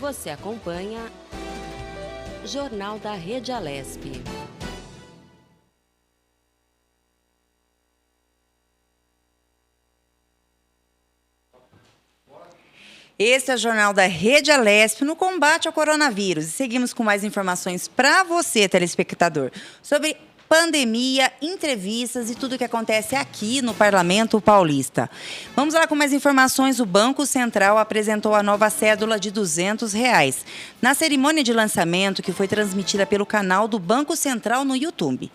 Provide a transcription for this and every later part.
Você acompanha Jornal da Rede Alesp. Este é o Jornal da Rede Alesp no combate ao coronavírus. E seguimos com mais informações para você, telespectador, sobre pandemia, entrevistas e tudo o que acontece aqui no Parlamento Paulista. Vamos lá com mais informações. O Banco Central apresentou a nova cédula de R$200 na cerimônia de lançamento que foi transmitida pelo canal do Banco Central no YouTube.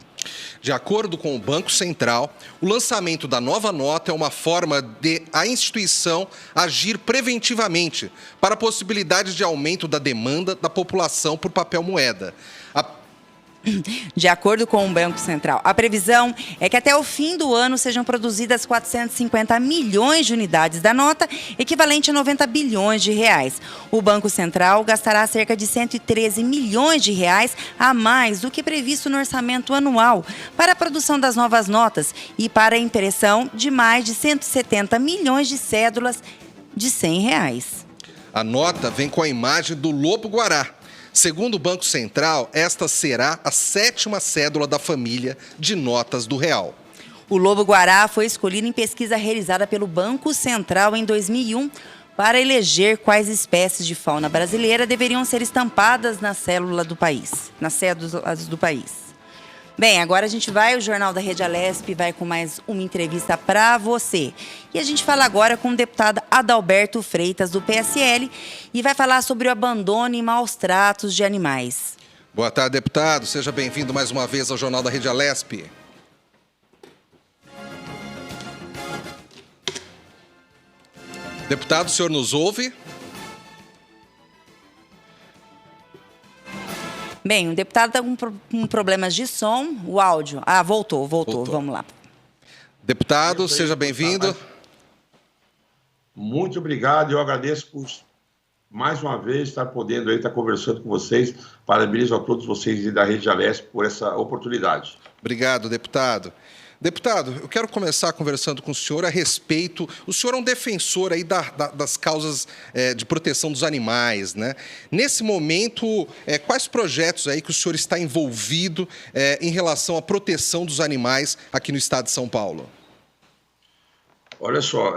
De acordo com o Banco Central, o lançamento da nova nota é uma forma de a instituição agir preventivamente para a possibilidade de aumento da demanda da população por papel moeda. De acordo com o Banco Central, a previsão é que até o fim do ano sejam produzidas 450 milhões de unidades da nota, equivalente a 90 bilhões de reais. O Banco Central gastará cerca de 113 milhões de reais a mais do que previsto no orçamento anual para a produção das novas notas e para a impressão de mais de 170 milhões de cédulas de R$100. A nota vem com a imagem do lobo-guará. Segundo o Banco Central, esta será a 7ª cédula da família de notas do real. O lobo-guará foi escolhido em pesquisa realizada pelo Banco Central em 2001 para eleger quais espécies de fauna brasileira deveriam ser estampadas nas cédulas do país. Bem, agora a gente vai, o Jornal da Rede Alesp vai com mais uma entrevista para você. E a gente fala agora com o deputado Adalberto Freitas, do PSL, e vai falar sobre o abandono e maus tratos de animais. Boa tarde, deputado. Seja bem-vindo mais uma vez ao Jornal da Rede Alesp. Deputado, o senhor nos ouve? Bem, o deputado está com problemas de som. O áudio. Voltou. Vamos lá. Deputado, seja bem-vindo. Muito obrigado. Eu agradeço por, mais uma vez, estar podendo estar conversando com vocês. Parabenizo a todos vocês da Rede Alesp por essa oportunidade. Obrigado, deputado. Deputado, eu quero começar conversando com o senhor a respeito... O senhor é um defensor aí das causas de proteção dos animais, né? Nesse momento, quais projetos aí que o senhor está envolvido em relação à proteção dos animais aqui no estado de São Paulo? Olha só,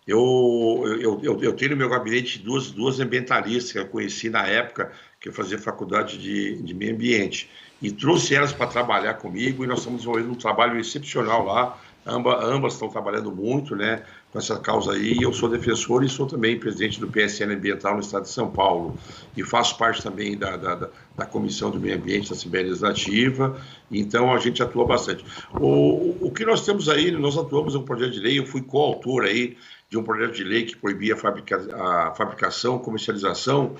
eu tenho no meu gabinete duas ambientalistas que eu conheci na época que eu fazia faculdade de meio ambiente. E trouxe elas para trabalhar comigo e nós estamos desenvolvendo um trabalho excepcional lá. Ambas estão trabalhando muito, né, com essa causa aí. Eu sou defensor e sou também presidente do PSL Ambiental no estado de São Paulo. E faço parte também da Comissão do Meio Ambiente da Assembleia Legislativa. Então, a gente atua bastante. O que nós temos aí, nós atuamos em um projeto de lei, eu fui coautor aí de um projeto de lei que proibia a fabricação, comercialização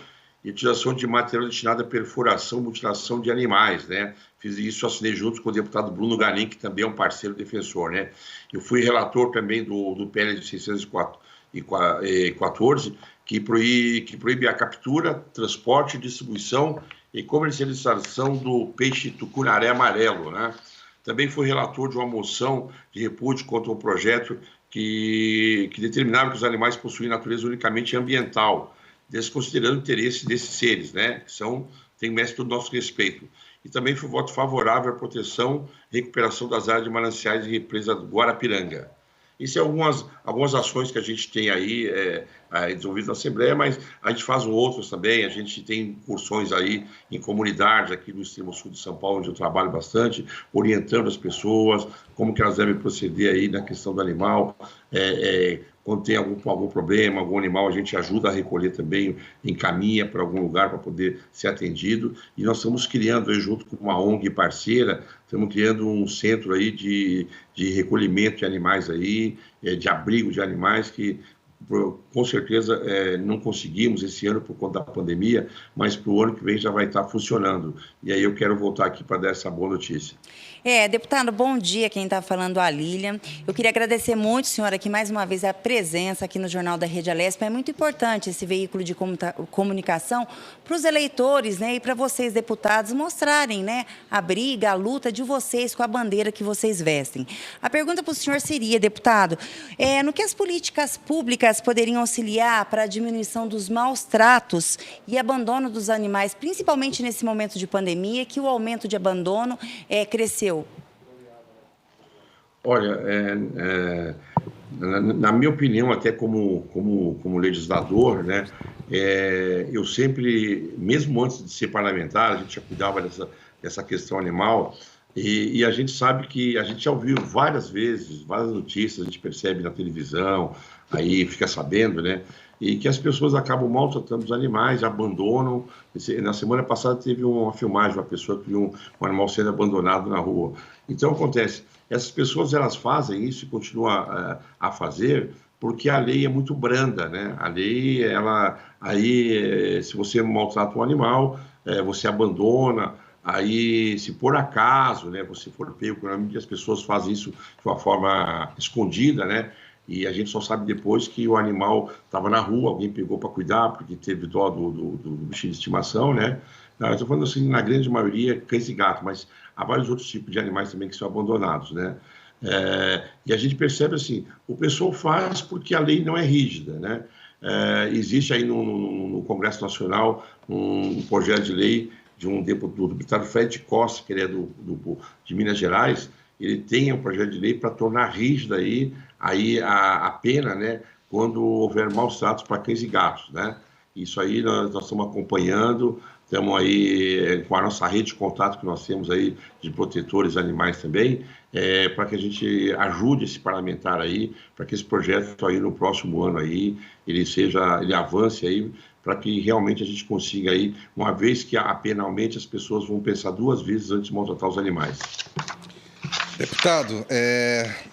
e utilização de material destinado à perfuração e mutilação de animais, né? Fiz isso, assinei junto com o deputado Bruno Galim, que também é um parceiro defensor, né? Eu fui relator também do PL de 614, que proíbe a captura, transporte, distribuição e comercialização do peixe tucunaré amarelo, né? Também fui relator de uma moção de repúdio contra um projeto que determinava que os animais possuem natureza unicamente ambiental, desconsiderando o interesse desses seres, né, que têm merece todo o nosso respeito. E também foi voto favorável à proteção e recuperação das áreas de mananciais e represa do Guarapiranga. Isso é algumas ações que a gente tem aí desenvolvidas na Assembleia, mas a gente faz outras também. A gente tem incursões aí em comunidades aqui no extremo sul de São Paulo, onde eu trabalho bastante, orientando as pessoas, como que elas devem proceder aí na questão do animal. Quando tem algum problema, algum animal, a gente ajuda a recolher também, encaminha para algum lugar para poder ser atendido. E nós estamos criando, aí, junto com uma ONG parceira, estamos criando um centro aí de recolhimento de animais aí, de abrigo de animais, que com certeza não conseguimos esse ano por conta da pandemia, mas para o ano que vem já vai estar funcionando. E aí eu quero voltar aqui para dar essa boa notícia. Deputado, bom dia. Quem está falando é a Lília. Eu queria agradecer muito, senhora, aqui mais uma vez a presença aqui no Jornal da Rede Alesp. É muito importante esse veículo de comunicação para os eleitores, né, e para vocês, deputados, mostrarem, né, a briga, a luta de vocês com a bandeira que vocês vestem. A pergunta para o senhor seria, deputado, no que as políticas públicas poderiam auxiliar para a diminuição dos maus tratos e abandono dos animais, principalmente nesse momento de pandemia, que o aumento de abandono cresceu? Olha, na minha opinião, até como legislador, né, eu sempre, mesmo antes de ser parlamentar, a gente já cuidava dessa questão animal, e a gente sabe que a gente já ouviu várias vezes, várias notícias, a gente percebe na televisão, aí fica sabendo, né, e que as pessoas acabam maltratando os animais, abandonam. Na semana passada teve uma filmagem de uma pessoa que viu um animal sendo abandonado na rua. Então, acontece, essas pessoas elas fazem isso e continuam a fazer porque a lei é muito branda, né? A lei, se você maltrata um animal, você abandona, aí, se por acaso, né, você for pego, porque as pessoas fazem isso de uma forma escondida, né? E a gente só sabe depois que o animal estava na rua, alguém pegou para cuidar, porque teve dó do bichinho de estimação, né? Eu estou falando assim, na grande maioria, cães e gatos, mas há vários outros tipos de animais também que são abandonados, né? E a gente percebe assim, o pessoal faz porque a lei não é rígida, né? Existe aí no Congresso Nacional um projeto de lei do deputado Fred Costa, que ele é de Minas Gerais. Ele tem um projeto de lei para tornar rígida aí a pena, né, quando houver maus tratos para cães e gatos, né? Isso aí nós estamos acompanhando, estamos aí com a nossa rede de contato que nós temos aí de protetores animais também, para que a gente ajude esse parlamentar aí, para que esse projeto aí no próximo ano aí, ele avance aí, para que realmente a gente consiga aí, uma vez que a pena aumente, as pessoas vão pensar duas vezes antes de maltratar os animais. Deputado,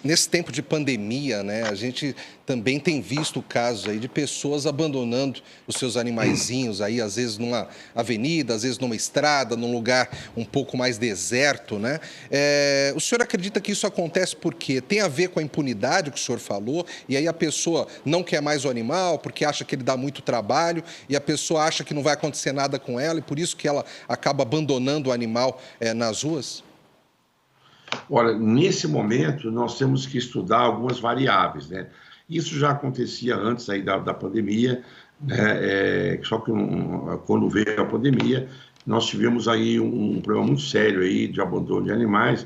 nesse tempo de pandemia, né, a gente também tem visto casos aí de pessoas abandonando os seus animaizinhos aí, às vezes numa avenida, às vezes numa estrada, num lugar um pouco mais deserto, né? O senhor acredita que isso acontece porque tem a ver com a impunidade que o senhor falou, e aí a pessoa não quer mais o animal porque acha que ele dá muito trabalho e a pessoa acha que não vai acontecer nada com ela e por isso que ela acaba abandonando o animal nas ruas? Olha, nesse momento, nós temos que estudar algumas variáveis, né? Isso já acontecia antes aí da pandemia, né? Só que quando veio a pandemia, nós tivemos aí um problema muito sério aí de abandono de animais,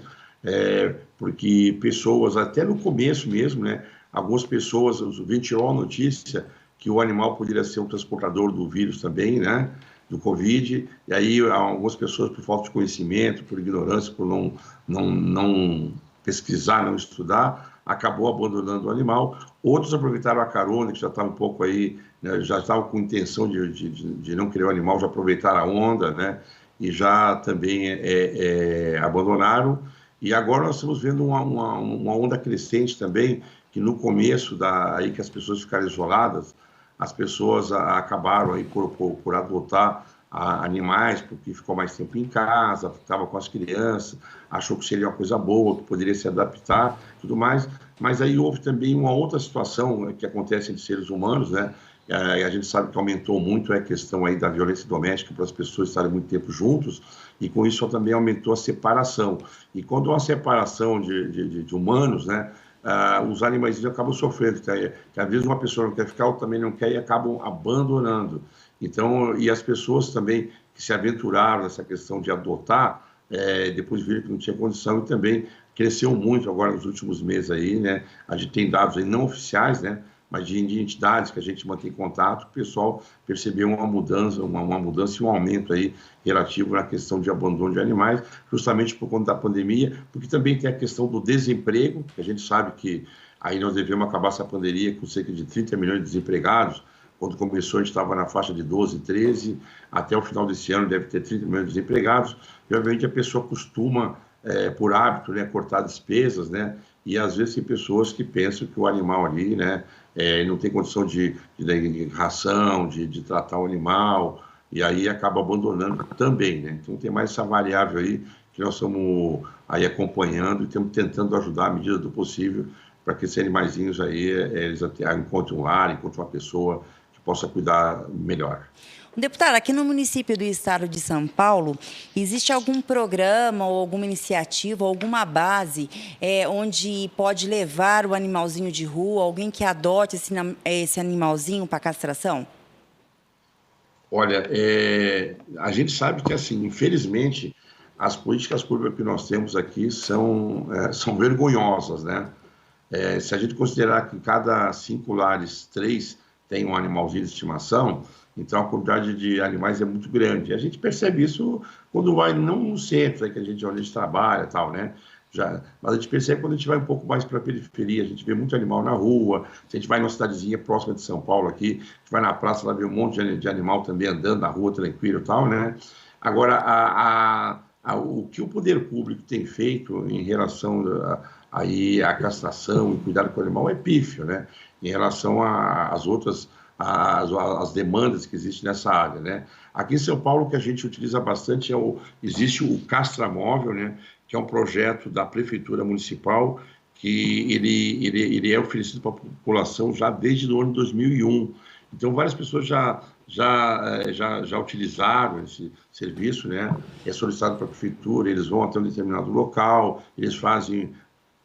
porque pessoas, até no começo mesmo, né? Algumas pessoas ventilou a notícia que o animal poderia ser um transportador do vírus também, né? Do Covid, e aí algumas pessoas, por falta de conhecimento, por ignorância, por não pesquisar, não estudar, acabou abandonando o animal. Outros aproveitaram a carona, que já estava um pouco aí, né, já estavam com intenção de não querer o animal, já aproveitaram a onda, né, e já também abandonaram. E agora nós estamos vendo uma onda crescente também, que no começo, aí que as pessoas ficaram isoladas, as pessoas acabaram aí por adotar animais, porque ficou mais tempo em casa, estava com as crianças, achou que seria uma coisa boa, que poderia se adaptar, tudo mais. Mas aí houve também uma outra situação que acontece entre seres humanos, né? A gente sabe que aumentou muito a questão aí da violência doméstica para as pessoas estarem muito tempo juntos, e com isso também aumentou a separação. E quando há uma separação de humanos, né? Os animais acabam sofrendo, que às vezes uma pessoa não quer ficar, outra também não quer e acabam abandonando. Então, e as pessoas também que se aventuraram nessa questão de adotar, depois viram que não tinha condição e também cresceu muito agora nos últimos meses aí, né? A gente tem dados aí não oficiais, né? Mas de entidades que a gente mantém contato, o pessoal percebeu uma mudança e um aumento aí relativo na questão de abandono de animais, justamente por conta da pandemia, porque também tem a questão do desemprego, que a gente sabe que aí nós devemos acabar essa pandemia com cerca de 30 milhões de desempregados. Quando começou, a gente estava na faixa de 12, 13, até o final desse ano deve ter 30 milhões de desempregados, e obviamente a pessoa costuma, por hábito, né, cortar despesas, né, e às vezes tem pessoas que pensam que o animal ali, né, não tem condição de ração, de tratar o animal, e aí acaba abandonando também, né? Então tem mais essa variável aí que nós estamos aí acompanhando e estamos tentando ajudar à medida do possível para que esses animaizinhos aí, eles encontrem um lar, encontrem uma pessoa que possa cuidar melhor. Deputado, aqui no município do estado de São Paulo, existe algum programa ou alguma iniciativa, alguma base onde pode levar o animalzinho de rua, alguém que adote esse animalzinho para castração? Olha, a gente sabe que, assim, infelizmente, as políticas públicas que nós temos aqui são vergonhosas, né? Se a gente considerar que cada 5 lares, 3 tem um animalzinho de estimação, então a quantidade de animais é muito grande. A gente percebe isso quando vai, não no centro, que a gente onde a gente trabalha e tal, né? Mas a gente percebe quando a gente vai um pouco mais para a periferia, a gente vê muito animal na rua, se a gente vai numa cidadezinha próxima de São Paulo aqui, a gente vai na praça, lá vê um monte de animal também andando na rua, tranquilo e tal, né? Agora, o que o poder público tem feito em relação à castração e cuidado com o animal é pífio, né? Em relação às outras, as demandas que existem nessa área, né? Aqui em São Paulo, o que a gente utiliza bastante existe o Castramóvel, né? Que é um projeto da Prefeitura Municipal que ele é oferecido para a população já desde o ano de 2001. Então, várias pessoas já utilizaram esse serviço, né? É solicitado para a Prefeitura, eles vão até um determinado local, eles fazem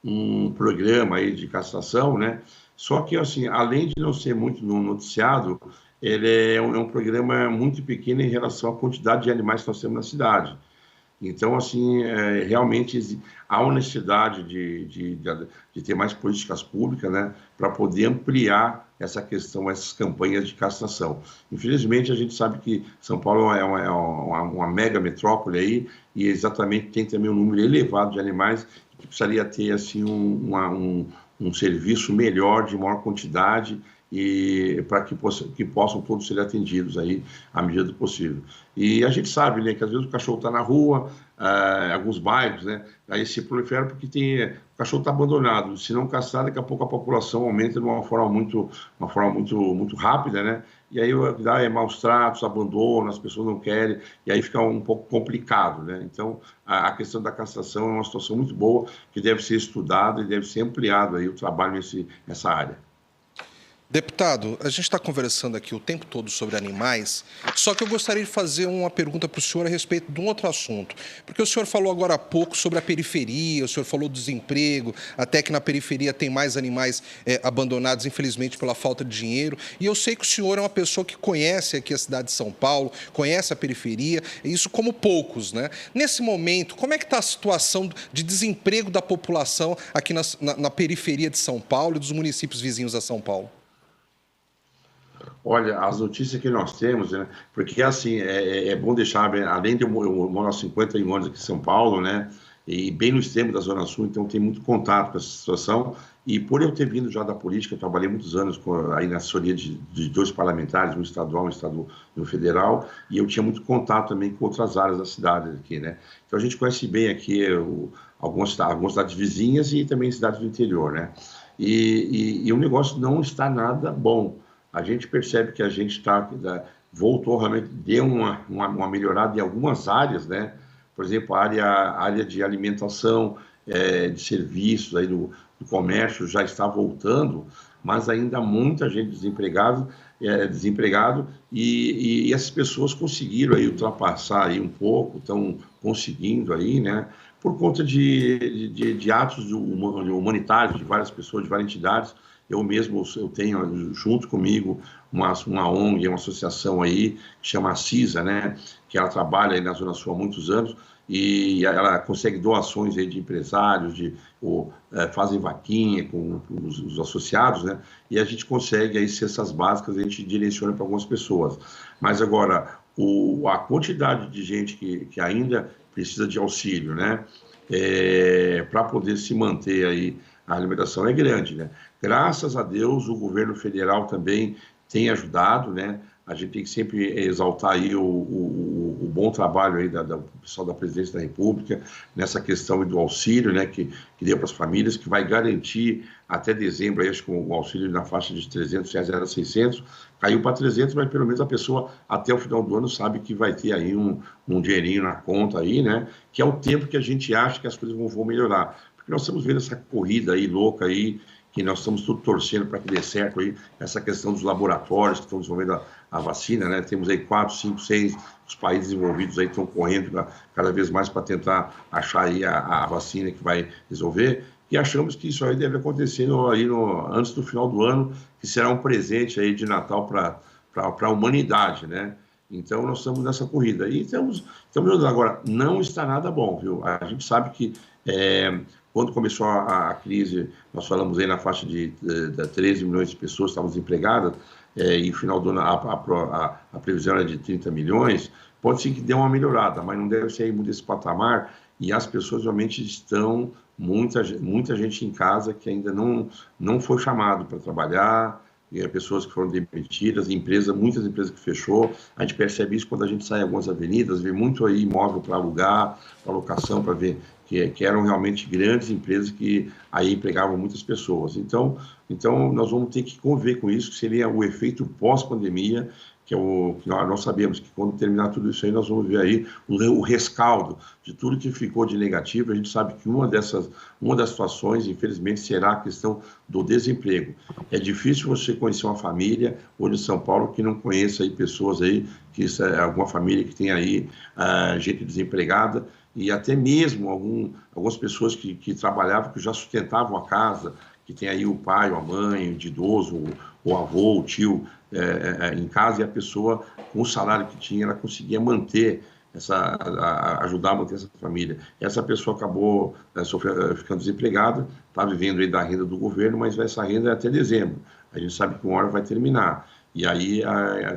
um programa aí de castração, né? Só que, assim, além de não ser muito noticiado, ele é um programa muito pequeno em relação à quantidade de animais que nós temos na cidade. Então, assim, realmente há uma necessidade de ter mais políticas públicas, né, para poder ampliar essa questão, essas campanhas de castração. Infelizmente, a gente sabe que São Paulo é uma mega metrópole aí, e exatamente tem também um número elevado de animais que precisaria ter, assim, um serviço melhor, de maior quantidade, e para que possam todos ser atendidos aí à medida do possível. E a gente sabe, né, que às vezes o cachorro está na rua, alguns bairros, né, aí se prolifera porque o cachorro está abandonado. Se não castrar, daqui a pouco a população aumenta de uma forma muito rápida, né, e aí dá maus tratos, abandono, as pessoas não querem, e aí fica um pouco complicado, né. Então, a questão da castração é uma situação muito boa, que deve ser estudada e deve ser ampliado aí o trabalho nessa área. Deputado, a gente está conversando aqui o tempo todo sobre animais, só que eu gostaria de fazer uma pergunta para o senhor a respeito de um outro assunto. Porque o senhor falou agora há pouco sobre a periferia, o senhor falou do desemprego, até que na periferia tem mais animais abandonados, infelizmente, pela falta de dinheiro. E eu sei que o senhor é uma pessoa que conhece aqui a cidade de São Paulo, conhece a periferia, isso como poucos, né? Nesse momento, como é que está a situação de desemprego da população aqui na periferia de São Paulo e dos municípios vizinhos a São Paulo? Olha, as notícias que nós temos, né? Porque, assim, é bom deixar, além de eu moro há 51 anos aqui em São Paulo, né? E bem no extremo da Zona Sul, então tem muito contato com essa situação. E por eu ter vindo já da política, eu trabalhei muitos anos aí na assessoria de 2 parlamentares, um estadual e um federal, e eu tinha muito contato também com outras áreas da cidade aqui, né? Então a gente conhece bem aqui algumas cidades vizinhas e também cidades do interior, né? E o negócio não está nada bom. A gente percebe que a gente voltou realmente, deu uma melhorada em algumas áreas, né? Por exemplo, a área de alimentação, de serviços, aí do comércio já está voltando, mas ainda há muita gente desempregado, e essas pessoas conseguiram aí ultrapassar aí um pouco, estão conseguindo aí, né? Por conta de atos humanitários de várias pessoas, de várias entidades. Eu tenho junto comigo uma ONG, uma associação aí, que chama a CISA, né? Que ela trabalha aí na Zona Sul há muitos anos, e ela consegue doações aí de empresários, fazem vaquinha com os associados, né? E a gente consegue aí cestas básicas, a gente direciona para algumas pessoas. Mas agora, a quantidade de gente que ainda precisa de auxílio, né? Para poder se manter aí, a alimentação é grande, né? Graças a Deus, o governo federal também tem ajudado, né? a gente tem que sempre exaltar aí o bom trabalho aí do pessoal da Presidência da República nessa questão do auxílio, né, que deu para as famílias, que vai garantir até dezembro, aí, acho que o auxílio na faixa de R$300 era 600, caiu para 300, mas pelo menos a pessoa até o final do ano sabe que vai ter aí um dinheirinho na conta aí, né, que é o tempo que a gente acha que as coisas vão melhorar. Porque nós estamos vendo essa corrida aí louca aí, que nós estamos tudo torcendo para que dê certo aí, essa questão dos laboratórios que estão desenvolvendo a vacina, né? Temos aí 4, 5, 6 os países envolvidos aí estão correndo cada vez mais para tentar achar aí a vacina que vai resolver, e achamos que isso aí deve acontecer antes do final do ano, que será um presente aí de Natal para a humanidade, né? Então, nós estamos nessa corrida. E estamos agora, não está nada bom, viu? A gente sabe que quando começou a crise, nós falamos aí na faixa de 13 milhões de pessoas estavam desempregadas, e no final do ano a previsão era de 30 milhões, pode ser que dê uma melhorada, mas não deve ser aí muito esse patamar, e as pessoas realmente estão, muita gente em casa que ainda não foi chamado para trabalhar, e pessoas que foram demitidas, muitas empresas que fechou. A gente percebe isso quando a gente sai em algumas avenidas, vê muito aí imóvel para alugar, para locação, para ver que eram realmente grandes empresas que aí empregavam muitas pessoas. Então nós vamos ter que conviver com isso, que seria o efeito pós-pandemia, que nós sabemos que quando terminar tudo isso aí, nós vamos ver aí o rescaldo de tudo que ficou de negativo. A gente sabe que uma das situações, infelizmente, será a questão do desemprego. É difícil você conhecer uma família hoje em São Paulo que não conheça aí pessoas aí, alguma família que tem aí gente desempregada, e até mesmo algumas pessoas que trabalhavam, que já sustentavam a casa, que tem aí o pai, ou a mãe, o idoso, o avô, o tio em casa, e a pessoa, com o salário que tinha, ela conseguia manter ajudar a manter essa família. Essa pessoa acabou ficando desempregada, está vivendo aí da renda do governo, mas essa renda é até dezembro. A gente sabe que uma hora vai terminar. E aí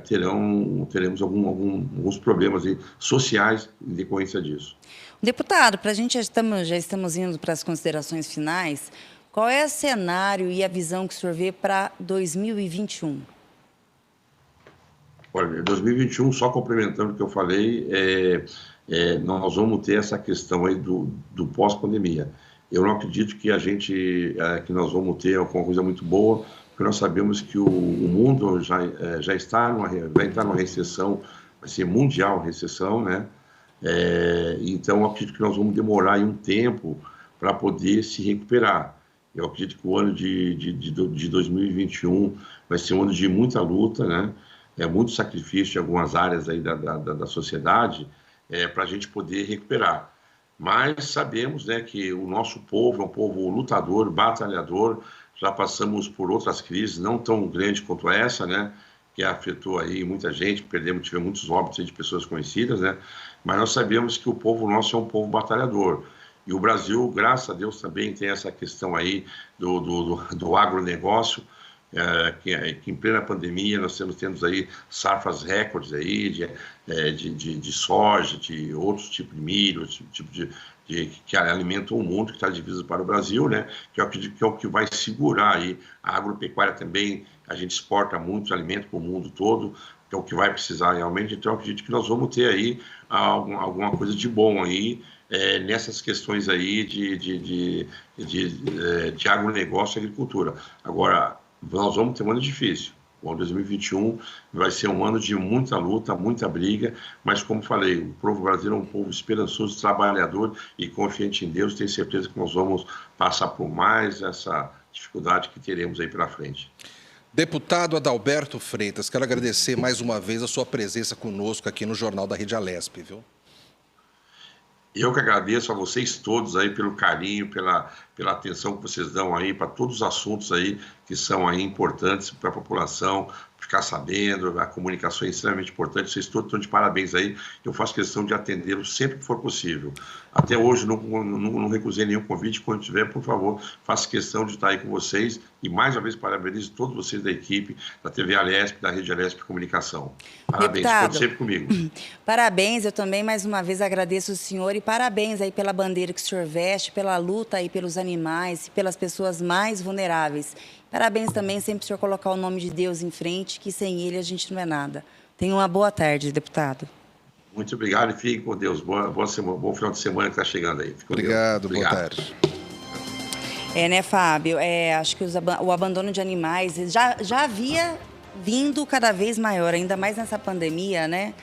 teremos alguns problemas aí sociais em decorrência disso. Deputado, para a gente já estamos indo para as considerações finais. Qual é o cenário e a visão que o senhor vê para 2021? Olha, 2021, só complementando o que eu falei, nós vamos ter essa questão aí do pós-pandemia. Eu não acredito que que nós vamos ter alguma coisa muito boa, porque nós sabemos que o mundo já vai entrar numa recessão, vai ser mundial recessão, né? Então, eu acredito que nós vamos demorar aí um tempo para poder se recuperar. Eu acredito que o ano de 2021 vai ser um ano de muita luta, né? Muito sacrifício em algumas áreas aí da sociedade para a gente poder recuperar. Mas sabemos, né, que o nosso povo é um povo lutador, batalhador. Já passamos por outras crises, não tão grandes quanto essa, né, que afetou aí muita gente, tivemos muitos óbitos aí de pessoas conhecidas, né? Mas nós sabemos que o povo nosso é um povo batalhador. E o Brasil, graças a Deus, também tem essa questão aí do agronegócio, que em plena pandemia nós temos aí safras recordes aí de soja, de outros tipos de milho, que alimentam o mundo, que está dividido para o Brasil, né? Que eu acredito que é o que vai segurar aí a agropecuária também. A gente exporta muito alimento para o mundo todo, que é o que vai precisar realmente. Então eu acredito que nós vamos ter aí alguma coisa de bom aí nessas questões aí de agronegócio e agricultura. Agora, nós vamos ter um ano difícil. O ano 2021 vai ser um ano de muita luta, muita briga, mas como falei, o povo brasileiro é um povo esperançoso, trabalhador e confiante em Deus. Tenho certeza que nós vamos passar por mais essa dificuldade que teremos aí pela frente. Deputado Adalberto Freitas, quero agradecer mais uma vez a sua presença conosco aqui no Jornal da Rede Alesp, viu? Eu que agradeço a vocês todos aí pelo carinho, pela atenção que vocês dão aí para todos os assuntos aí que são aí importantes para a população ficar sabendo. A comunicação é extremamente importante. Vocês todos estão de parabéns aí. Eu faço questão de atendê-los sempre que for possível. Até hoje não recusei nenhum convite. Quando tiver, por favor, faço questão de estar aí com vocês. E mais uma vez parabenizo todos vocês da equipe da TV Alesp, da Rede Alesp Comunicação. Parabéns, conte sempre comigo. Parabéns, eu também mais uma vez agradeço o senhor e parabéns aí pela bandeira que o senhor veste, pela luta aí pelos animais e pelas pessoas mais vulneráveis. Parabéns também sempre o senhor colocar o nome de Deus em frente, que sem ele a gente não é nada. Tenha uma boa tarde, deputado. Muito obrigado e fique com Deus. Boa semana, bom final de semana que está chegando aí. Obrigado, boa tarde. Né, Fábio? Acho que o abandono de animais já havia vindo cada vez maior, ainda mais nessa pandemia, né?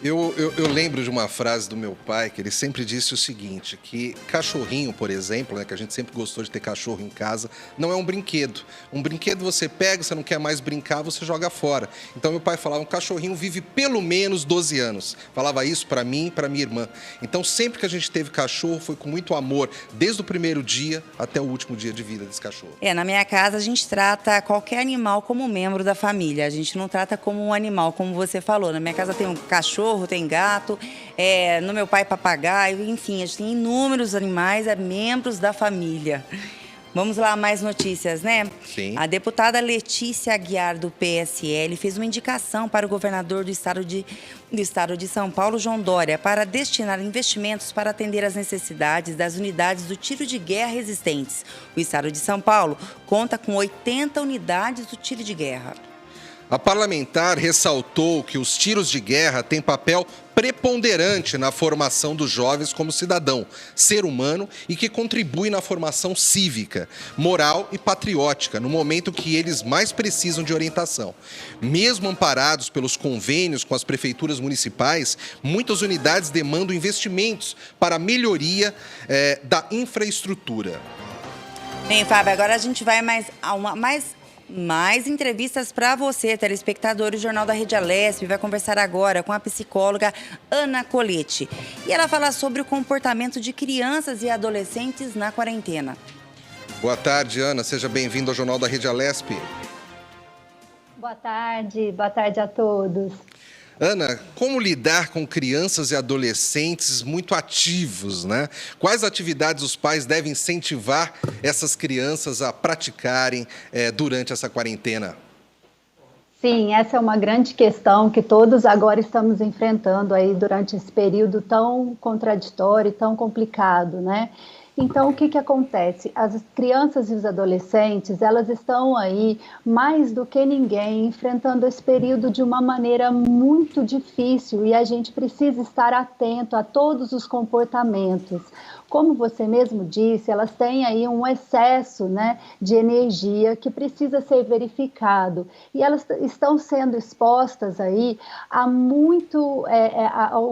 Eu lembro de uma frase do meu pai, que ele sempre disse o seguinte, que cachorrinho, por exemplo, né, que a gente sempre gostou de ter cachorro em casa, não é um brinquedo. Um brinquedo você pega, você não quer mais brincar, você joga fora. Então meu pai falava, um cachorrinho vive pelo menos 12 anos. Falava isso para mim e para minha irmã. Então sempre que a gente teve cachorro, foi com muito amor, desde o primeiro dia até o último dia de vida desse cachorro. Na minha casa a gente trata qualquer animal como membro da família. A gente não trata como um animal, como você falou. Na minha casa tem um cachorro, tem gato, no meu pai papagaio, enfim, a gente tem inúmeros animais, membros da família. Vamos lá, mais notícias, né? Sim. A deputada Letícia Aguiar, do PSL, fez uma indicação para o governador do estado de São Paulo, João Dória, para destinar investimentos para atender às necessidades das unidades do tiro de guerra existentes. O estado de São Paulo conta com 80 unidades do tiro de guerra. A parlamentar ressaltou que os tiros de guerra têm papel preponderante na formação dos jovens como cidadão, ser humano e que contribui na formação cívica, moral e patriótica, no momento que eles mais precisam de orientação. Mesmo amparados pelos convênios com as prefeituras municipais, muitas unidades demandam investimentos para a melhoria da infraestrutura. Bem, Fábio, agora a gente vai mais entrevistas para você, telespectador. O Jornal da Rede Alesp vai conversar agora com a psicóloga Ana Colete. E ela fala sobre o comportamento de crianças e adolescentes na quarentena. Boa tarde, Ana. Seja bem-vindo ao Jornal da Rede Alesp. Boa tarde a todos. Ana, como lidar com crianças e adolescentes muito ativos, né? Quais atividades os pais devem incentivar essas crianças a praticarem durante essa quarentena? Sim, essa é uma grande questão que todos agora estamos enfrentando aí durante esse período tão contraditório e tão complicado, né? Então, o que acontece? As crianças e os adolescentes, elas estão aí, mais do que ninguém, enfrentando esse período de uma maneira muito difícil e a gente precisa estar atento a todos os comportamentos. Como você mesmo disse, elas têm aí um excesso, né, de energia que precisa ser verificado. E elas estão sendo expostas aí a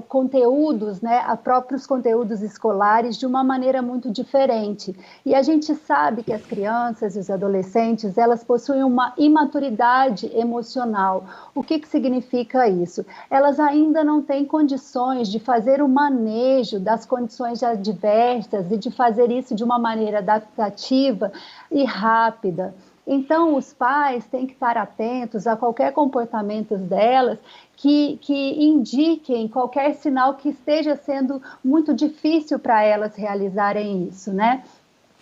conteúdos, né, a próprios conteúdos escolares de uma maneira muito diferente. E a gente sabe que as crianças e os adolescentes, elas possuem uma imaturidade emocional. O que significa isso? Elas ainda não têm condições de fazer o manejo das condições adversas e de fazer isso de uma maneira adaptativa e rápida. Então, os pais têm que estar atentos a qualquer comportamento delas que indiquem qualquer sinal que esteja sendo muito difícil para elas realizarem isso, né?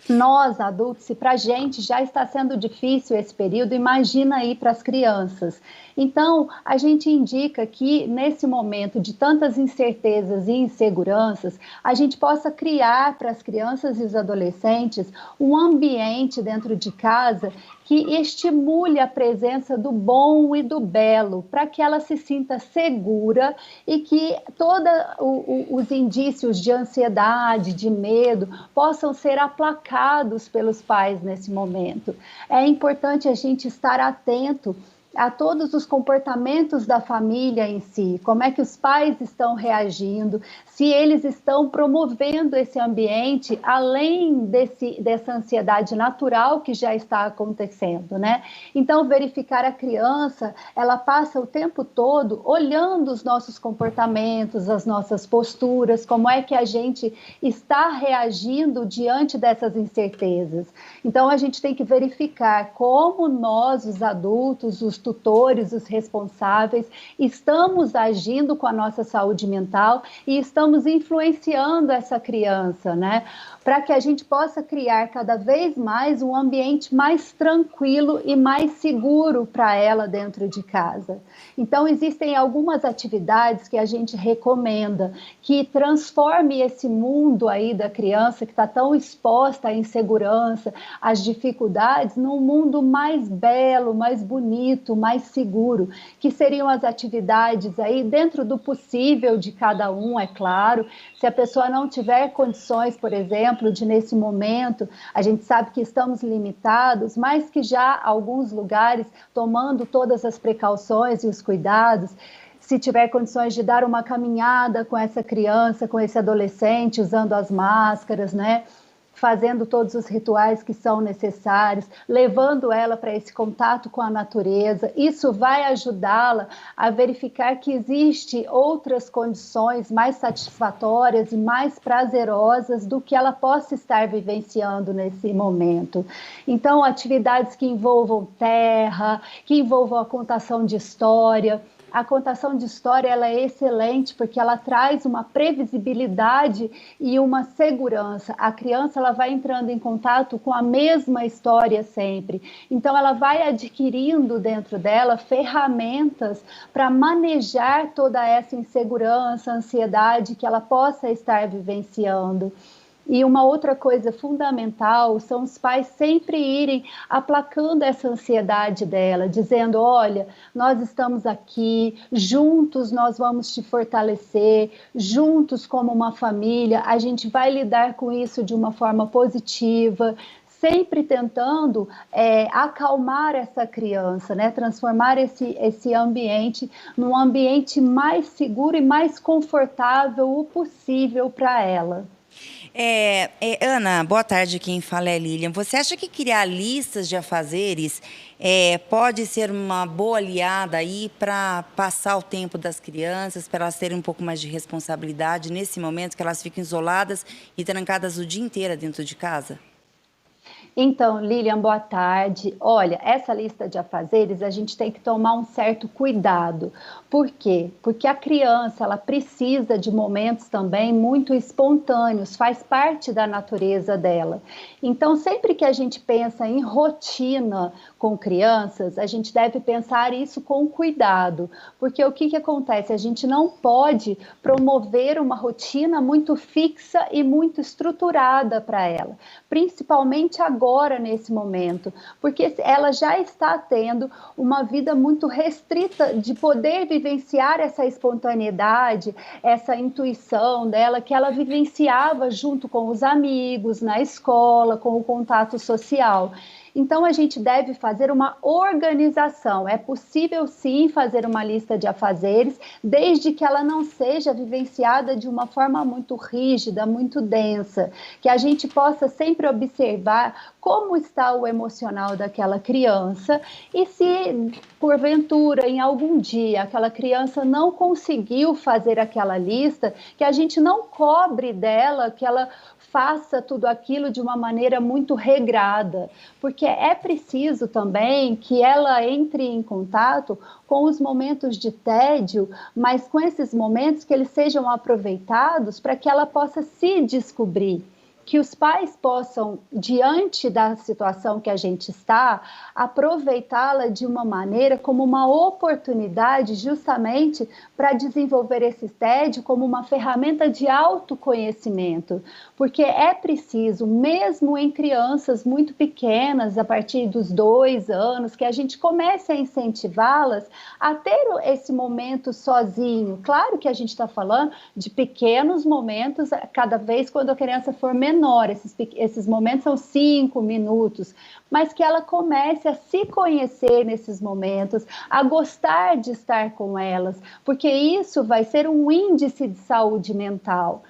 Nós, adultos, se para a gente já está sendo difícil esse período, imagina aí para as crianças. Então, a gente indica que nesse momento de tantas incertezas e inseguranças, a gente possa criar para as crianças e os adolescentes um ambiente dentro de casa que estimule a presença do bom e do belo, para que ela se sinta segura e que todos os indícios de ansiedade, de medo, possam ser aplacados pelos pais nesse momento. É importante a gente estar atento a todos os comportamentos da família em si, como é que os pais estão reagindo, se eles estão promovendo esse ambiente além dessa ansiedade natural que já está acontecendo, né? Então, verificar a criança, ela passa o tempo todo olhando os nossos comportamentos, as nossas posturas, como é que a gente está reagindo diante dessas incertezas. Então, a gente tem que verificar como nós, os adultos, os tutores, os responsáveis, estamos agindo com a nossa saúde mental e estamos influenciando essa criança, né? Para que a gente possa criar cada vez mais um ambiente mais tranquilo e mais seguro para ela dentro de casa. Então, existem algumas atividades que a gente recomenda que transforme esse mundo aí da criança que está tão exposta à insegurança, às dificuldades, num mundo mais belo, mais bonito, contato mais seguro, que seriam as atividades aí dentro do possível de cada um, é claro. Se a pessoa não tiver condições, por exemplo, de nesse momento, a gente sabe que estamos limitados, mas que já alguns lugares, tomando todas as precauções e os cuidados, se tiver condições de dar uma caminhada com essa criança, com esse adolescente, usando as máscaras, né? Fazendo todos os rituais que são necessários, levando ela para esse contato com a natureza. Isso vai ajudá-la a verificar que existe outras condições mais satisfatórias e mais prazerosas do que ela possa estar vivenciando nesse momento. Então, atividades que envolvam terra, que envolvam a contação de história. A contação de história ela é excelente porque ela traz uma previsibilidade e uma segurança. A criança ela vai entrando em contato com a mesma história sempre. Então, ela vai adquirindo dentro dela ferramentas para manejar toda essa insegurança, ansiedade que ela possa estar vivenciando. E uma outra coisa fundamental são os pais sempre irem aplacando essa ansiedade dela, dizendo, olha, nós estamos aqui, juntos nós vamos te fortalecer, juntos como uma família, a gente vai lidar com isso de uma forma positiva, sempre tentando acalmar essa criança, né? Transformar esse ambiente num ambiente mais seguro e mais confortável o possível para ela. Ana, boa tarde, quem fala é Lilian. Você acha que criar listas de afazeres pode ser uma boa aliada aí para passar o tempo das crianças, para elas terem um pouco mais de responsabilidade nesse momento que elas ficam isoladas e trancadas o dia inteiro dentro de casa? Então, Lilian, boa tarde. Olha, essa lista de afazeres a gente tem que tomar um certo cuidado. Por quê? Porque a criança ela precisa de momentos também muito espontâneos, faz parte da natureza dela. Então, sempre que a gente pensa em rotina com crianças, a gente deve pensar isso com cuidado. Porque o que acontece? A gente não pode promover uma rotina muito fixa e muito estruturada para ela, principalmente agora nesse momento, porque ela já está tendo uma vida muito restrita de poder vivenciar essa espontaneidade, essa intuição dela que ela vivenciava junto com os amigos, na escola, com o contato social. Então, a gente deve fazer uma organização. É possível, sim, fazer uma lista de afazeres, desde que ela não seja vivenciada de uma forma muito rígida, muito densa, que a gente possa sempre observar como está o emocional daquela criança e se, porventura, em algum dia, aquela criança não conseguiu fazer aquela lista, que a gente não cobre dela, que ela faça tudo aquilo de uma maneira muito regrada, porque é preciso também que ela entre em contato com os momentos de tédio, mas com esses momentos que eles sejam aproveitados para que ela possa se descobrir. Que os pais possam, diante da situação que a gente está, aproveitá-la de uma maneira como uma oportunidade justamente para desenvolver esse tédio como uma ferramenta de autoconhecimento. Porque é preciso, mesmo em crianças muito pequenas, a partir dos 2 anos, que a gente comece a incentivá-las a ter esse momento sozinho. Claro que a gente está falando de pequenos momentos, cada vez quando a criança for menor, esses momentos são 5 minutos, mas que ela comece a se conhecer nesses momentos, a gostar de estar com elas, porque isso vai ser um índice de saúde mental.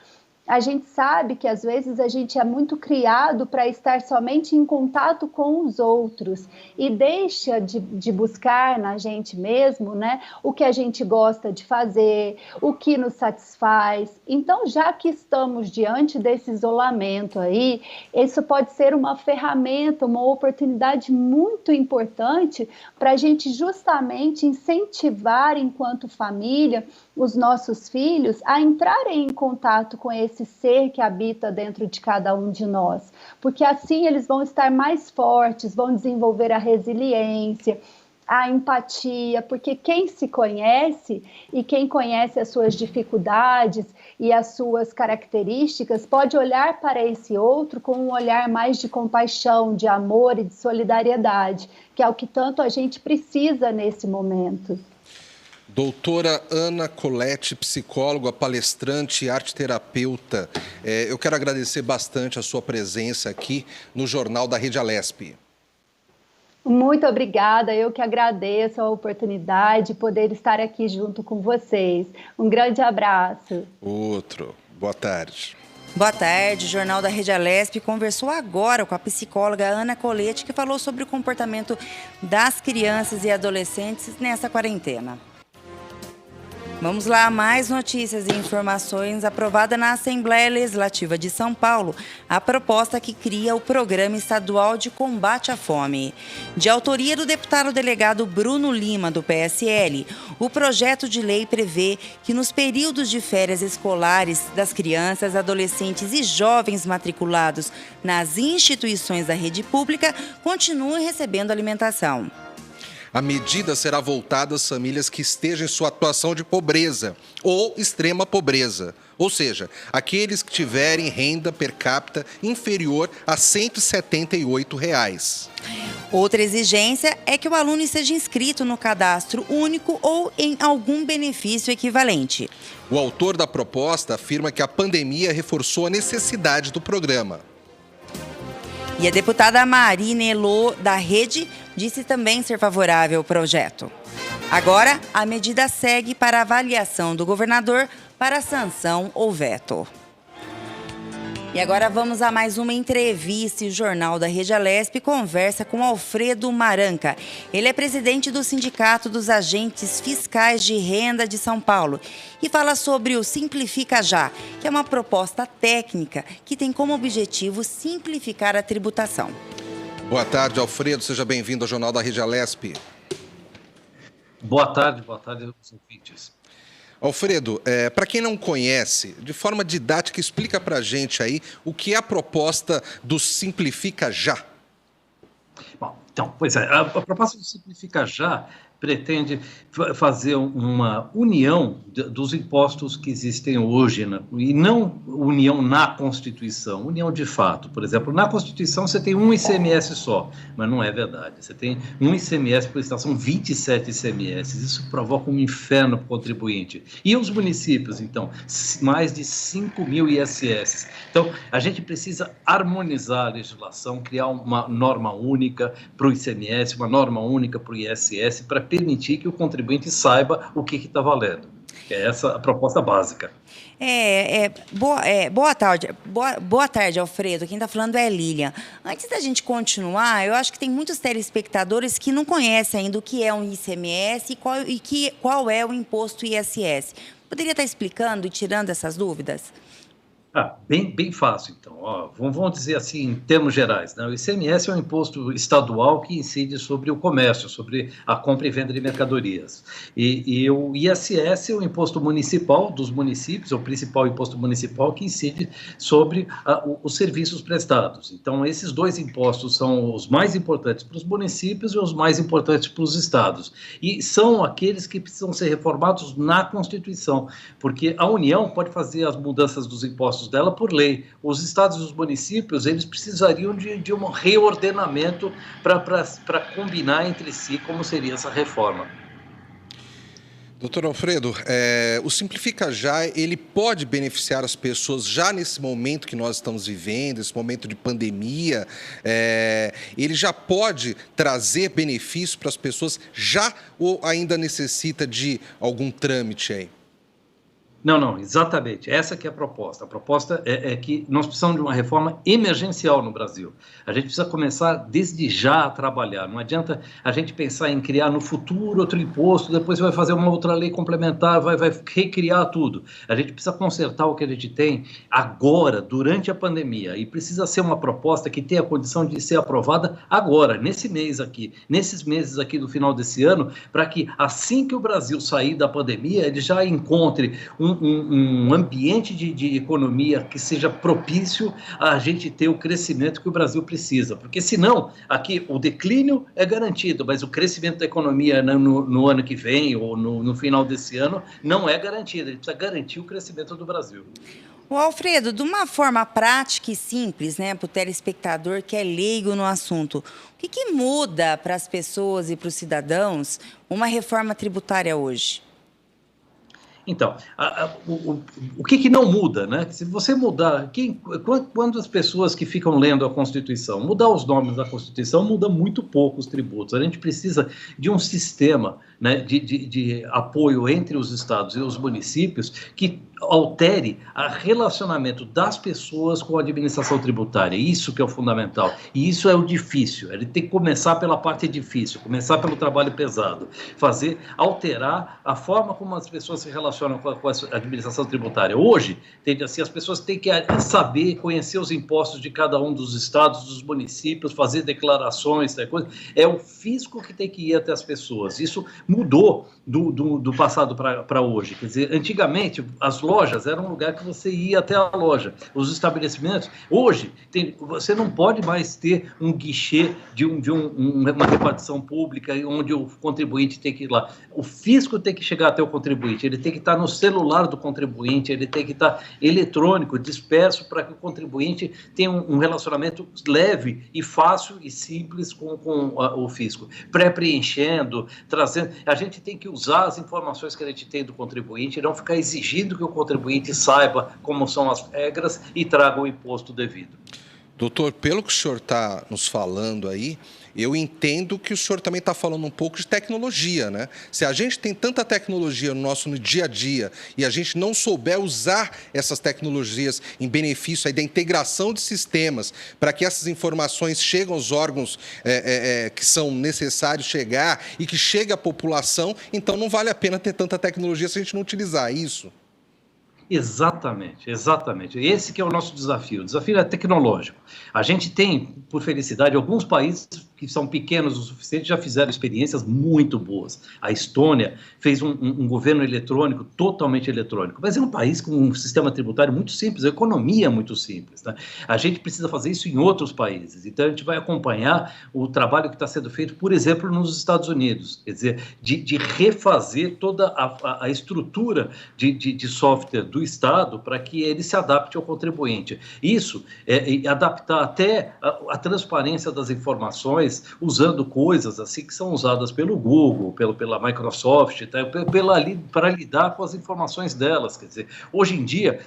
A gente sabe que às vezes a gente é muito criado para estar somente em contato com os outros e deixa de buscar na gente mesmo, né, o que a gente gosta de fazer, o que nos satisfaz. Então, já que estamos diante desse isolamento aí, isso pode ser uma ferramenta, uma oportunidade muito importante para a gente justamente incentivar, enquanto família, os nossos filhos a entrarem em contato com esse ser que habita dentro de cada um de nós, porque assim eles vão estar mais fortes, vão desenvolver a resiliência, a empatia, porque quem se conhece e quem conhece as suas dificuldades e as suas características pode olhar para esse outro com um olhar mais de compaixão, de amor e de solidariedade, que é o que tanto a gente precisa nesse momento. Doutora Ana Colete, psicóloga, palestrante e arteterapeuta, eu quero agradecer bastante a sua presença aqui no Jornal da Rede Alesp. Muito obrigada, eu que agradeço a oportunidade de poder estar aqui junto com vocês. Um grande abraço. Outro. Boa tarde. Boa tarde, o Jornal da Rede Alesp conversou agora com a psicóloga Ana Colete, que falou sobre o comportamento das crianças e adolescentes nessa quarentena. Vamos lá, mais notícias e informações. Aprovada na Assembleia Legislativa de São Paulo a proposta que cria o Programa Estadual de Combate à Fome. De autoria do deputado delegado Bruno Lima, do PSL, o projeto de lei prevê que nos períodos de férias escolares das crianças, adolescentes e jovens matriculados nas instituições da rede pública continuem recebendo alimentação. A medida será voltada às famílias que estejam em sua situação de pobreza ou extrema pobreza, ou seja, aqueles que tiverem renda per capita inferior a R$ 178. Outra exigência é que o aluno esteja inscrito no cadastro único ou em algum benefício equivalente. O autor da proposta afirma que a pandemia reforçou a necessidade do programa. E a deputada Marina Elô, da Rede, disse também ser favorável ao projeto. Agora, a medida segue para avaliação do governador para sanção ou veto. E agora vamos a mais uma entrevista. O Jornal da Rede Alesp conversa com Alfredo Maranca. Ele é presidente do Sindicato dos Agentes Fiscais de Renda de São Paulo e fala sobre o Simplifica Já, que é uma proposta técnica que tem como objetivo simplificar a tributação. Boa tarde, Alfredo. Seja bem-vindo ao Jornal da Rede Alesp. Boa tarde aos ouvintes. Alfredo, para quem não conhece, de forma didática, explica para a gente aí o que é a proposta do Simplifica Já. Bom, então, pois é, a proposta do Simplifica Já pretende fazer uma união dos impostos que existem hoje, e não união na Constituição, união de fato. Por exemplo, na Constituição você tem um ICMS só, mas não é verdade. Você tem um ICMS por estado, são 27 ICMS. Isso provoca um inferno para o contribuinte. E os municípios, então, mais de 5 mil ISS. Então, a gente precisa harmonizar a legislação, criar uma norma única para o ICMS, uma norma única para o ISS, para permitir que o contribuinte saiba o que está valendo. É essa a proposta básica. Boa tarde, Alfredo. Quem está falando é Lilian. Antes da gente continuar, eu acho que tem muitos telespectadores que não conhecem ainda o que é um ICMS e qual é o imposto ISS. Poderia estar explicando e tirando essas dúvidas? Bem fácil, então. Vamos dizer assim, em termos gerais, né? O ICMS é um imposto estadual que incide sobre o comércio, sobre a compra e venda de mercadorias. E o ISS é o imposto municipal dos municípios, é o principal imposto municipal que incide sobre os serviços prestados. Então, esses dois impostos são os mais importantes para os municípios e os mais importantes para os estados. E são aqueles que precisam ser reformados na Constituição, porque a União pode fazer as mudanças dos impostos dela por lei. Os estados e os municípios, eles precisariam de um reordenamento para combinar entre si como seria essa reforma. Doutor Alfredo, o Simplifica Já, ele pode beneficiar as pessoas já nesse momento que nós estamos vivendo, esse momento de pandemia, ele já pode trazer benefícios para as pessoas já ou ainda necessita de algum trâmite aí? Não, exatamente. Essa que é a proposta. A proposta é que nós precisamos de uma reforma emergencial no Brasil. A gente precisa começar desde já a trabalhar. Não adianta a gente pensar em criar no futuro outro imposto, depois vai fazer uma outra lei complementar, vai recriar tudo. A gente precisa consertar o que a gente tem agora, durante a pandemia. E precisa ser uma proposta que tenha a condição de ser aprovada agora, nesse mês aqui, nesses meses aqui do final desse ano, para que assim que o Brasil sair da pandemia, ele já encontre um um ambiente de economia que seja propício a gente ter o crescimento que o Brasil precisa, porque senão aqui o declínio é garantido, mas o crescimento da economia no ano que vem ou no final desse ano não é garantido. A gente precisa garantir o crescimento do Brasil. O Alfredo, de uma forma prática e simples, né, para o telespectador que é leigo no assunto, o que muda para as pessoas e para os cidadãos uma reforma tributária hoje? Então, o que não muda, né? Se você mudar, quando as pessoas que ficam lendo a Constituição, mudar os nomes da Constituição, muda muito pouco os tributos. A gente precisa de um sistema, né, de apoio entre os estados e os municípios que altere o relacionamento das pessoas com a administração tributária. Isso que é o fundamental. E isso é o difícil. Ele tem que começar pela parte difícil, começar pelo trabalho pesado, alterar a forma como as pessoas se relacionam com a administração tributária. Hoje, assim, as pessoas têm que saber, conhecer os impostos de cada um dos estados, dos municípios, fazer declarações, é o fisco que tem que ir até as pessoas. Isso mudou do passado para hoje. Quer dizer, antigamente, as lojas eram um lugar que você ia até a loja. Os estabelecimentos, hoje, você não pode mais ter um guichê de uma repartição pública onde o contribuinte tem que ir lá. O fisco tem que chegar até o contribuinte, ele tem que estar no celular do contribuinte, ele tem que estar eletrônico, disperso, para que o contribuinte tenha um relacionamento leve e fácil e simples com o fisco. Pré-preenchendo, trazendo. A gente tem que usar as informações que a gente tem do contribuinte e não ficar exigindo que o contribuinte saiba como são as regras e traga o imposto devido. Doutor, pelo que o senhor está nos falando aí, eu entendo que o senhor também está falando um pouco de tecnologia, né? Se a gente tem tanta tecnologia no dia a dia e a gente não souber usar essas tecnologias em benefício aí da integração de sistemas para que essas informações cheguem aos órgãos que são necessários chegar e que chegue à população, então não vale a pena ter tanta tecnologia se a gente não utilizar isso. Exatamente. Esse que é o nosso desafio. O desafio é tecnológico. A gente tem, por felicidade, alguns países que são pequenos o suficiente já fizeram experiências muito boas. A Estônia fez um governo eletrônico, totalmente eletrônico, mas é um país com um sistema tributário muito simples, a economia é muito simples, né? A gente precisa fazer isso em outros países. Então, a gente vai acompanhar o trabalho que está sendo feito, por exemplo, nos Estados Unidos, quer dizer, de refazer toda a estrutura de software do Estado para que ele se adapte ao contribuinte. Isso é adaptar até a transparência das informações usando coisas assim que são usadas pelo Google, pela Microsoft, tá? Para lidar com as informações delas. Quer dizer, hoje em dia,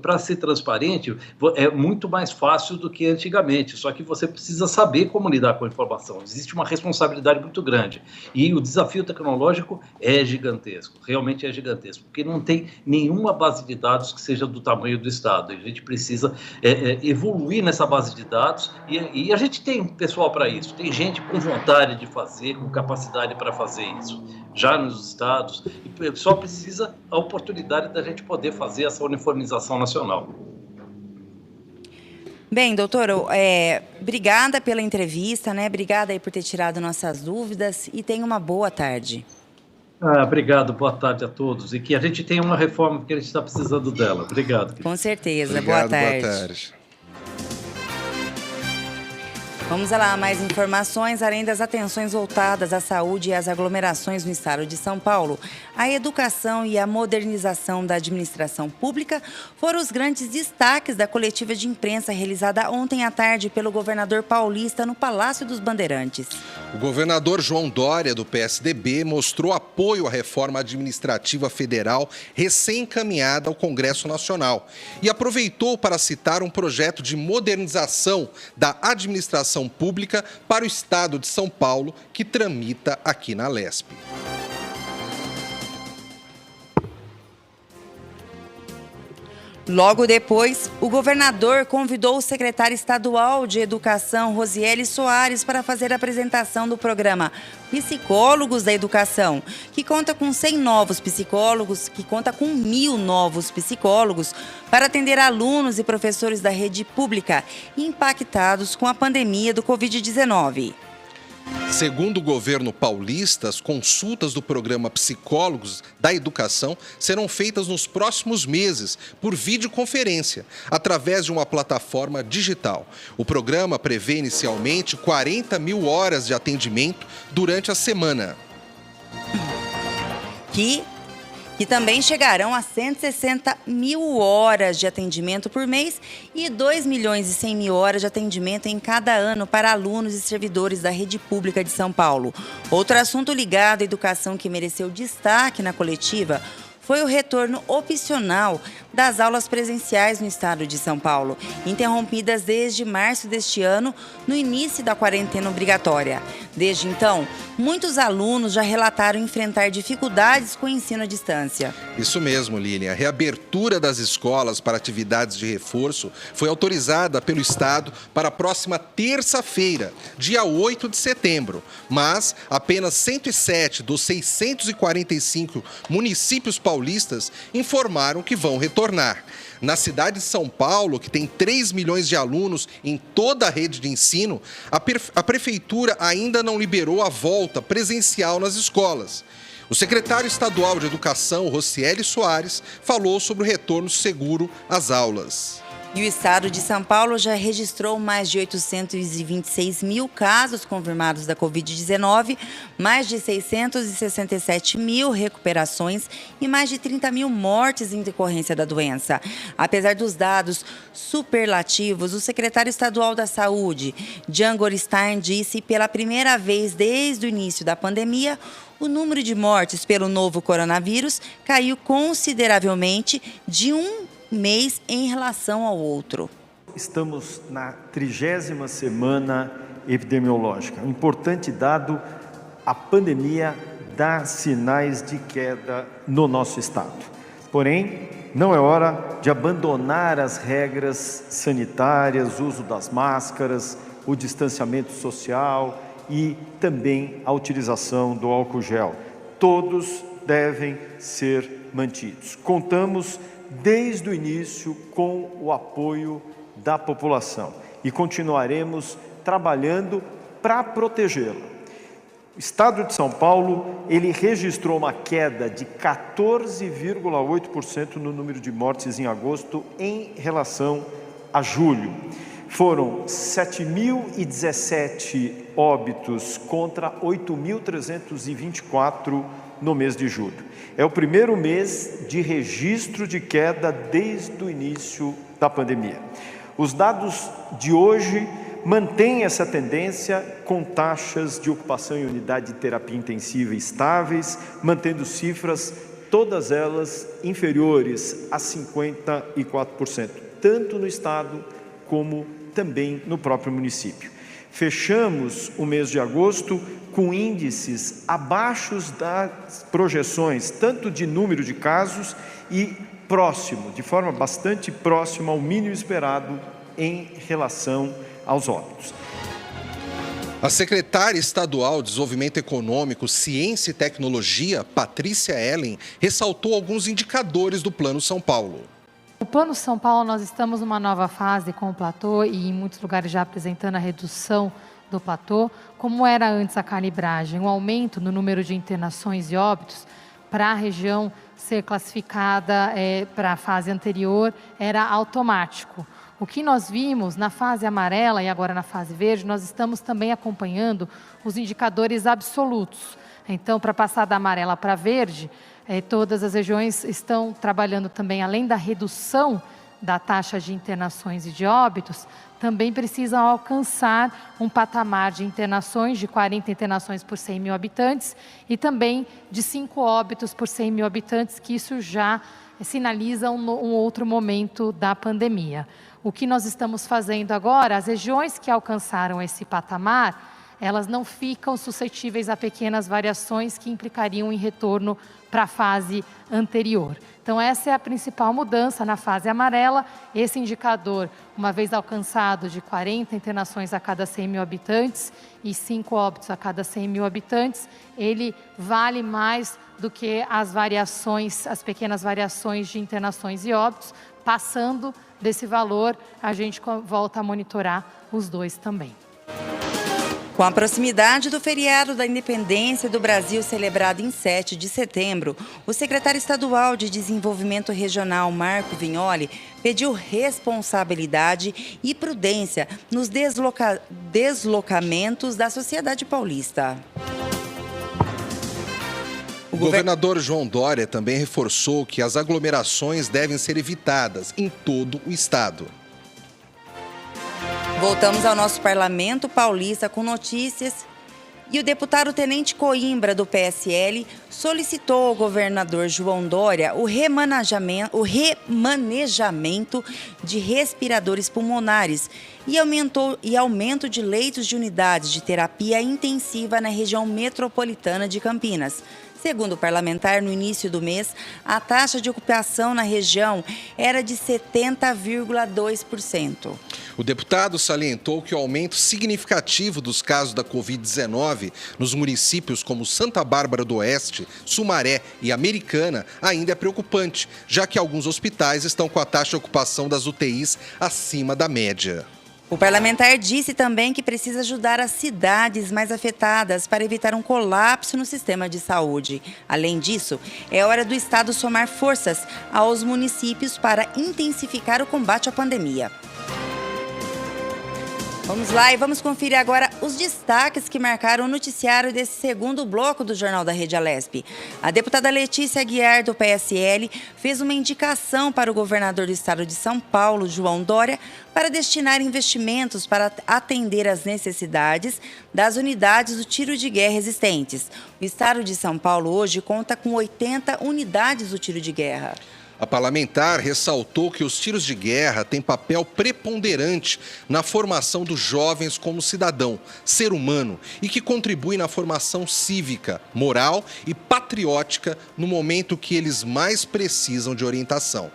para ser transparente, é muito mais fácil do que antigamente, só que você precisa saber como lidar com a informação. Existe uma responsabilidade muito grande. E o desafio tecnológico é gigantesco, realmente é gigantesco, porque não tem nenhuma base de dados que seja do tamanho do Estado. A gente precisa evoluir nessa base de dados e a gente tem pessoal para isso, tem gente com vontade de fazer, com capacidade para fazer isso, já nos estados, e só precisa a oportunidade da gente poder fazer essa uniformização nacional. Bem, doutor, obrigada pela entrevista, né? Obrigada aí por ter tirado nossas dúvidas e tenha uma boa tarde. Obrigado, boa tarde a todos. E que a gente tenha uma reforma, porque a gente está precisando dela. Obrigado. Com certeza, obrigado, boa tarde. Boa tarde. Vamos lá, mais informações. Além das atenções voltadas à saúde e às aglomerações no estado de São Paulo, a educação e a modernização da administração pública foram os grandes destaques da coletiva de imprensa realizada ontem à tarde pelo governador paulista no Palácio dos Bandeirantes. O governador João Dória, do PSDB, mostrou apoio à reforma administrativa federal recém-encaminhada ao Congresso Nacional e aproveitou para citar um projeto de modernização da administração pública para o estado de São Paulo, que tramita aqui na Lesp. Logo depois, o governador convidou o secretário estadual de Educação, Rosiele Soares, para fazer a apresentação do programa Psicólogos da Educação, que conta com 100 novos psicólogos, que conta com 1.000 novos psicólogos para atender alunos e professores da rede pública impactados com a pandemia do Covid-19. Segundo o governo paulista, as consultas do programa Psicólogos da Educação serão feitas nos próximos meses por videoconferência, através de uma plataforma digital. O programa prevê inicialmente 40 mil horas de atendimento durante a semana. Que também chegarão a 160 mil horas de atendimento por mês e 2 milhões e 100 mil horas de atendimento em cada ano para alunos e servidores da rede pública de São Paulo. Outro assunto ligado à educação que mereceu destaque na coletiva foi o retorno opcional das aulas presenciais no estado de São Paulo, interrompidas desde março deste ano, no início da quarentena obrigatória. Desde então, muitos alunos já relataram enfrentar dificuldades com o ensino à distância. Isso mesmo, Lilian. A reabertura das escolas para atividades de reforço foi autorizada pelo Estado para a próxima terça-feira, dia 8 de setembro. Mas apenas 107 dos 645 municípios paulistas informaram que vão retornar. Na cidade de São Paulo, que tem 3 milhões de alunos em toda a rede de ensino, a prefeitura ainda não liberou a volta presencial nas escolas. O secretário estadual de Educação, Rocieli Soares, falou sobre o retorno seguro às aulas. E o estado de São Paulo já registrou mais de 826 mil casos confirmados da Covid-19, mais de 667 mil recuperações e mais de 30 mil mortes em decorrência da doença. Apesar dos dados superlativos, o secretário estadual da Saúde, Jean Gorenstein, disse que pela primeira vez desde o início da pandemia, o número de mortes pelo novo coronavírus caiu consideravelmente de um mês em relação ao outro. Estamos na 30ª semana epidemiológica. Um importante dado, a pandemia dá sinais de queda no nosso estado. Porém, não é hora de abandonar as regras sanitárias, o uso das máscaras, o distanciamento social e também a utilização do álcool gel. Todos devem ser mantidos. Contamos desde o início com o apoio da população e continuaremos trabalhando para protegê-la. O estado de São Paulo, ele registrou uma queda de 14,8% no número de mortes em agosto em relação a julho. Foram 7.017 óbitos contra 8.324 no mês de julho. É o primeiro mês de registro de queda desde o início da pandemia. Os dados de hoje mantêm essa tendência com taxas de ocupação em unidade de terapia intensiva estáveis, mantendo cifras, todas elas inferiores a 54%, tanto no estado como também no próprio município. Fechamos o mês de agosto com índices abaixo das projeções, tanto de número de casos e próximo, de forma bastante próxima ao mínimo esperado em relação aos óbitos. A secretária estadual de Desenvolvimento Econômico, Ciência e Tecnologia, Patrícia Ellen, ressaltou alguns indicadores do Plano São Paulo. No Plano São Paulo, nós estamos numa nova fase com o platô e em muitos lugares já apresentando a redução do platô. Como era antes a calibragem, o aumento no número de internações e óbitos para a região ser classificada para a fase anterior era automático. O que nós vimos na fase amarela e agora na fase verde, nós estamos também acompanhando os indicadores absolutos. Então, para passar da amarela para a verde, todas as regiões estão trabalhando também, além da redução da taxa de internações e de óbitos, também precisam alcançar um patamar de internações, de 40 internações por 100 mil habitantes e também de 5 óbitos por 100 mil habitantes, que isso já sinaliza um outro momento da pandemia. O que nós estamos fazendo agora, as regiões que alcançaram esse patamar, elas não ficam suscetíveis a pequenas variações que implicariam em retorno para a fase anterior. Então, essa é a principal mudança na fase amarela. Esse indicador, uma vez alcançado de 40 internações a cada 100 mil habitantes e 5 óbitos a cada 100 mil habitantes, ele vale mais do que as variações, as pequenas variações de internações e óbitos. Passando desse valor, a gente volta a monitorar os dois também. Com a proximidade do feriado da Independência do Brasil, celebrado em 7 de setembro, o secretário estadual de Desenvolvimento Regional, Marco Vignoli, pediu responsabilidade e prudência nos deslocamentos da sociedade paulista. O governador João Dória também reforçou que as aglomerações devem ser evitadas em todo o estado. Voltamos ao nosso parlamento paulista com notícias. E o deputado Tenente Coimbra, do PSL, solicitou ao governador João Dória o remanejamento de respiradores pulmonares e aumento de leitos de unidades de terapia intensiva na região metropolitana de Campinas. Segundo o parlamentar, no início do mês, a taxa de ocupação na região era de 70,2%. O deputado salientou que o aumento significativo dos casos da Covid-19 nos municípios como Santa Bárbara do Oeste, Sumaré e Americana ainda é preocupante, já que alguns hospitais estão com a taxa de ocupação das UTIs acima da média. O parlamentar disse também que precisa ajudar as cidades mais afetadas para evitar um colapso no sistema de saúde. Além disso, é hora do Estado somar forças aos municípios para intensificar o combate à pandemia. Vamos lá e vamos conferir agora os destaques que marcaram o noticiário desse segundo bloco do Jornal da Rede Alesp. A deputada Letícia Aguiar, do PSL, fez uma indicação para o governador do estado de São Paulo, João Dória, para destinar investimentos para atender às necessidades das unidades do tiro de guerra existentes. O estado de São Paulo hoje conta com 80 unidades do tiro de guerra. A parlamentar ressaltou que os tiros de guerra têm papel preponderante na formação dos jovens como cidadão, ser humano, e que contribuem na formação cívica, moral e patriótica no momento que eles mais precisam de orientação.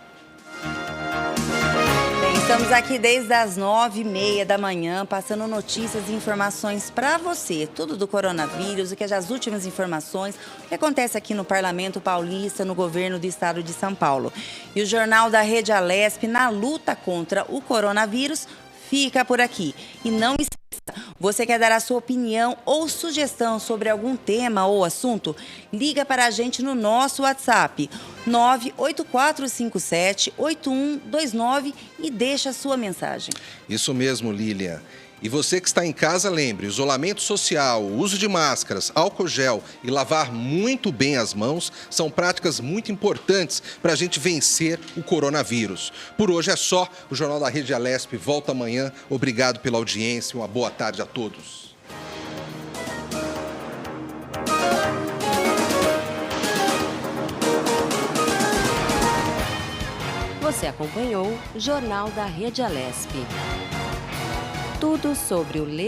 Estamos aqui desde as 9h30 da manhã, passando notícias e informações para você. Tudo do coronavírus, o que é as últimas informações, o que acontece aqui no Parlamento Paulista, no governo do estado de São Paulo. E o Jornal da Rede Alesp, na luta contra o coronavírus, fica por aqui. E não esqueça, você quer dar a sua opinião ou sugestão sobre algum tema ou assunto? Liga para a gente no nosso WhatsApp, 98457-8129 e deixa a sua mensagem. Isso mesmo, Lília. E você que está em casa, lembre, isolamento social, o uso de máscaras, álcool gel e lavar muito bem as mãos são práticas muito importantes para a gente vencer o coronavírus. Por hoje é só. O Jornal da Rede Alesp volta amanhã. Obrigado pela audiência. Uma boa tarde a todos. Você acompanhou o Jornal da Rede Alesp. Tudo sobre o